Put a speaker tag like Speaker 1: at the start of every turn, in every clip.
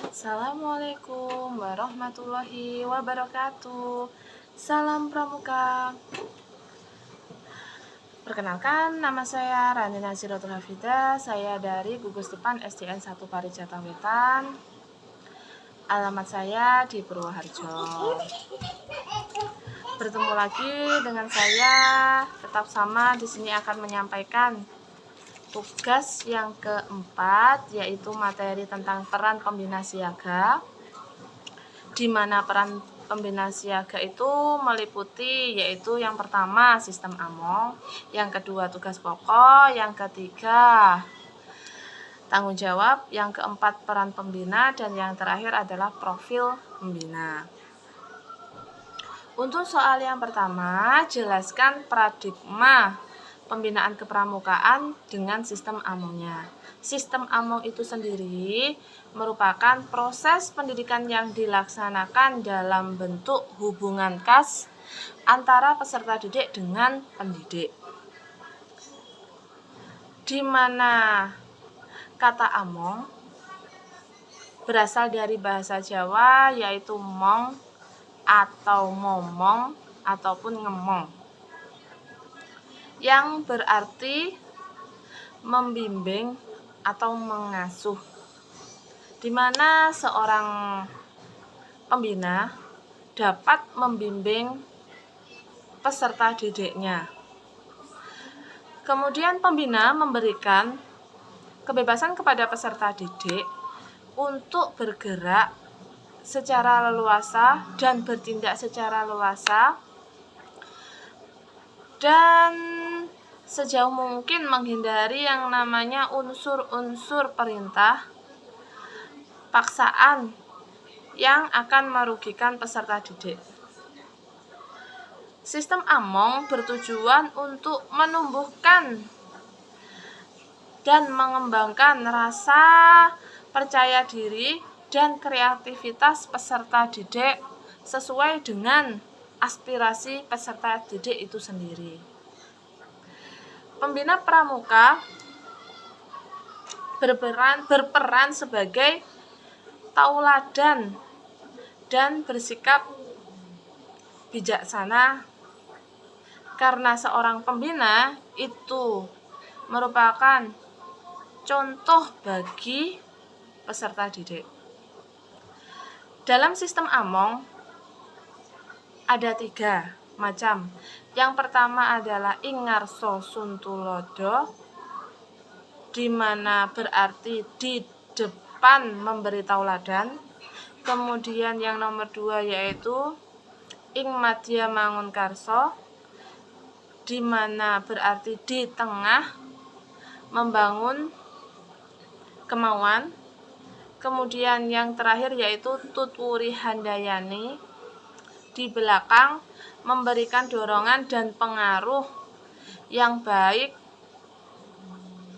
Speaker 1: Assalamualaikum warahmatullahi wabarakatuh. Salam Pramuka. Perkenalkan, nama saya Rani Nasiratul Hafidah. Saya dari Gugus Depan SDN 1 Parijata Wetan. Alamat saya di Purwoharjo. Bertemu lagi dengan saya, tetap sama di sini akan menyampaikan tugas yang keempat, yaitu materi tentang peran pembina siaga, di mana peran pembina siaga itu meliputi yaitu yang pertama sistem AMONG, yang kedua tugas pokok, yang ketiga tanggung jawab, yang keempat peran pembina, dan yang terakhir adalah profil pembina. Untuk soal yang pertama, jelaskan paradigma pembinaan kepramukaan dengan sistem AMONG-nya. Sistem AMONG itu sendiri merupakan proses pendidikan yang dilaksanakan dalam bentuk hubungan khas antara peserta didik dengan pendidik, di mana kata AMONG berasal dari bahasa Jawa, yaitu mong atau momong ataupun ngemong, yang berarti membimbing atau mengasuh, di mana seorang pembina dapat membimbing peserta didiknya. Kemudian pembina memberikan kebebasan kepada peserta didik untuk bergerak secara leluasa dan bertindak secara leluasa, dan sejauh mungkin menghindari yang namanya unsur-unsur perintah, paksaan yang akan merugikan peserta didik. Sistem AMONG bertujuan untuk menumbuhkan dan mengembangkan rasa percaya diri dan kreativitas peserta didik sesuai dengan aspirasi peserta didik itu sendiri. Pembina pramuka berperan sebagai tauladan dan bersikap bijaksana, karena seorang pembina itu merupakan contoh bagi peserta didik. Dalam sistem AMONG ada 3 macam. Yang pertama adalah Ingarso Suntulodo, di mana berarti di depan memberi tauladan. Kemudian yang nomor 2 yaitu Ing Madya Mangunkarso, di mana berarti di tengah membangun kemauan. Kemudian yang terakhir yaitu Tutwuri Handayani, di belakang memberikan dorongan dan pengaruh yang baik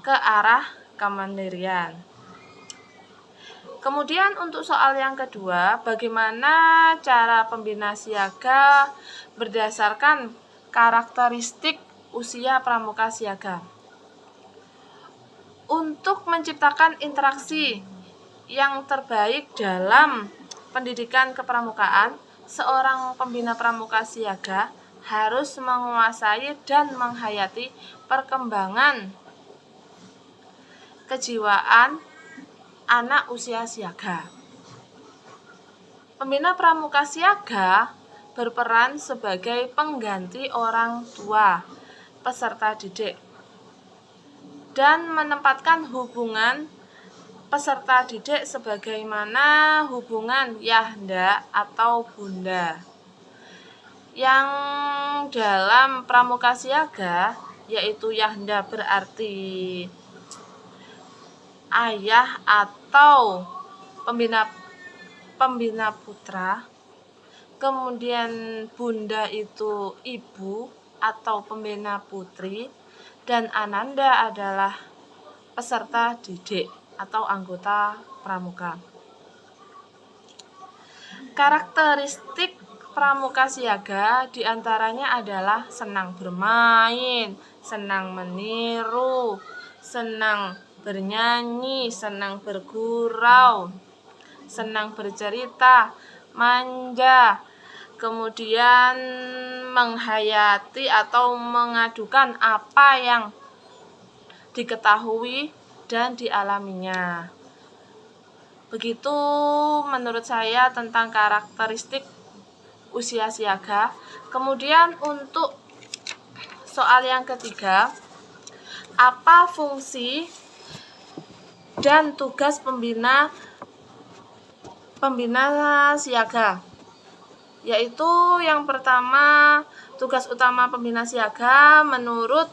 Speaker 1: ke arah kemandirian. Kemudian untuk soal yang kedua, bagaimana cara pembina siaga berdasarkan karakteristik usia pramuka siaga. Untuk menciptakan interaksi yang terbaik dalam pendidikan kepramukaan, seorang pembina pramuka siaga harus menguasai dan menghayati perkembangan kejiwaan anak usia siaga. Pembina pramuka siaga berperan sebagai pengganti orang tua peserta didik dan menempatkan hubungan peserta didik sebagaimana hubungan yahda atau bunda, yang dalam pramuka siaga yaitu yahda berarti ayah atau pembina putra, kemudian bunda itu ibu atau pembina putri, dan ananda adalah peserta didik atau anggota pramuka. Karakteristik pramuka siaga diantaranya adalah senang bermain, senang meniru, senang bernyanyi, senang bergurau, senang bercerita, manja, kemudian menghayati atau mengadukan apa yang diketahui dan dialaminya. Begitu menurut saya tentang karakteristik usia siaga. Kemudian untuk soal yang ketiga, apa fungsi dan tugas pembina siaga? Yaitu yang pertama, tugas utama pembina siaga menurut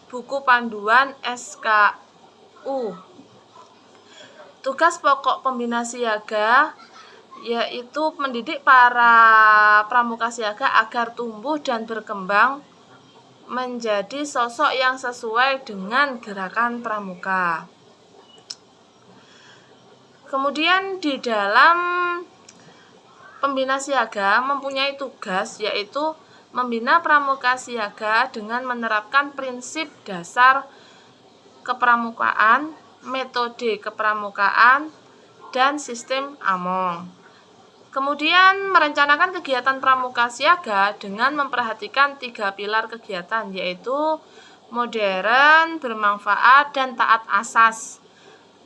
Speaker 1: buku panduan SKU. Tugas pokok pembina siaga yaitu mendidik para pramuka siaga agar tumbuh dan berkembang menjadi sosok yang sesuai dengan gerakan pramuka. Kemudian di dalam pembina siaga mempunyai tugas yaitu membina pramuka siaga dengan menerapkan prinsip dasar kepramukaan, metode kepramukaan, dan sistem AMONG. Kemudian merencanakan kegiatan pramuka siaga dengan memperhatikan 3 pilar kegiatan, yaitu modern, bermanfaat, dan taat asas.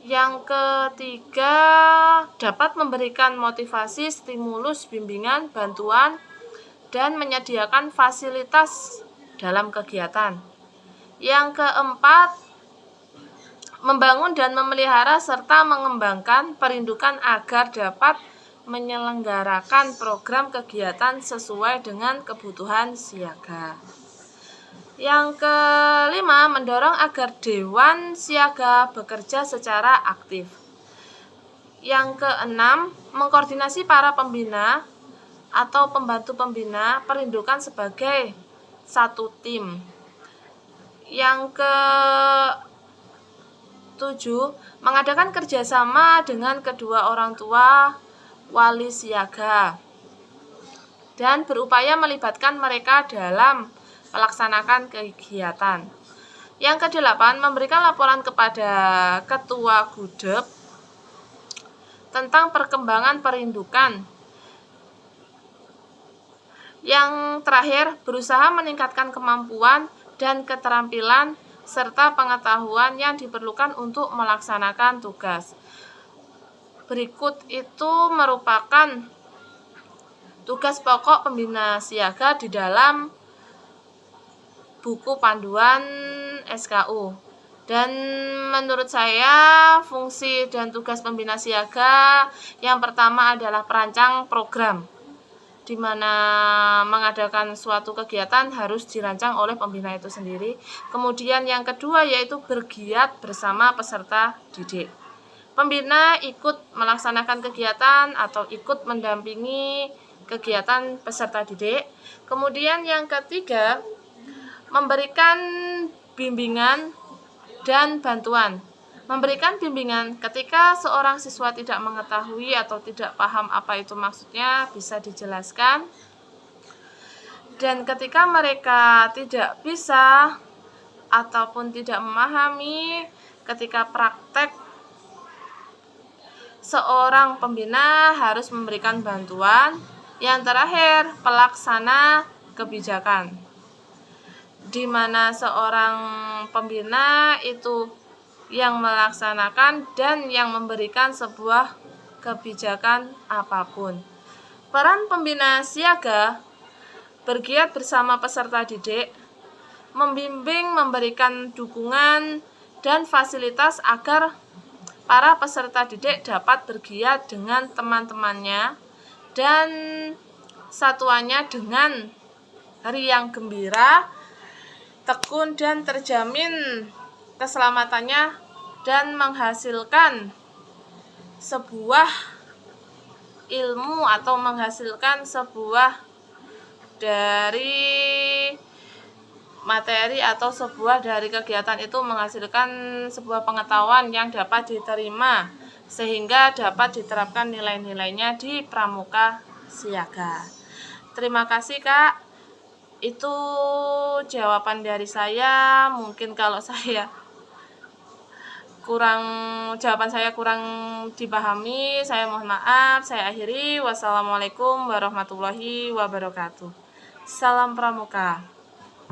Speaker 1: Yang ketiga, dapat memberikan motivasi, stimulus, bimbingan, bantuan, dan menyediakan fasilitas dalam kegiatan. Yang keempat, membangun dan memelihara serta mengembangkan perindukan agar dapat menyelenggarakan program kegiatan sesuai dengan kebutuhan siaga. Yang kelima, mendorong agar Dewan Siaga bekerja secara aktif. Yang keenam, mengkoordinasi para pembina atau pembantu pembina perindukan sebagai satu tim. Yang ketujuh, mengadakan kerjasama dengan kedua orang tua wali siaga dan berupaya melibatkan mereka dalam melaksanakan kegiatan. Yang kedelapan, memberikan laporan kepada ketua gudeg tentang perkembangan perindukan. Yang terakhir, berusaha meningkatkan kemampuan dan keterampilan serta pengetahuan yang diperlukan untuk melaksanakan tugas. Berikut itu merupakan tugas pokok pembina siaga di dalam buku panduan SKU. Dan menurut saya fungsi dan tugas pembina siaga yang pertama adalah perancang program, di mana mengadakan suatu kegiatan harus dirancang oleh pembina itu sendiri. Kemudian yang kedua yaitu bergiat bersama peserta didik. Pembina ikut melaksanakan kegiatan atau ikut mendampingi kegiatan peserta didik. Kemudian yang ketiga, memberikan bimbingan dan bantuan. Memberikan bimbingan ketika seorang siswa tidak mengetahui atau tidak paham apa itu maksudnya, bisa dijelaskan. Dan ketika mereka tidak bisa ataupun tidak memahami, ketika praktek, seorang pembina harus memberikan bantuan. Yang terakhir, pelaksana kebijakan, di mana seorang pembina itu yang melaksanakan dan yang memberikan sebuah kebijakan apapun. Peran pembina siaga bergiat bersama peserta didik, membimbing, memberikan dukungan dan fasilitas agar para peserta didik dapat bergiat dengan teman-temannya dan satuannya dengan riang gembira, tekun dan terjamin keselamatannya dan menghasilkan sebuah ilmu atau menghasilkan sebuah dari materi atau sebuah dari kegiatan itu menghasilkan sebuah pengetahuan yang dapat diterima sehingga dapat diterapkan nilai-nilainya di pramuka siaga. Terima kasih Kak. Itu jawaban dari saya. Mungkin kalau saya jawaban saya kurang dipahami, saya mohon maaf. Saya akhiri. Wassalamualaikum warahmatullahi wabarakatuh. Salam Pramuka.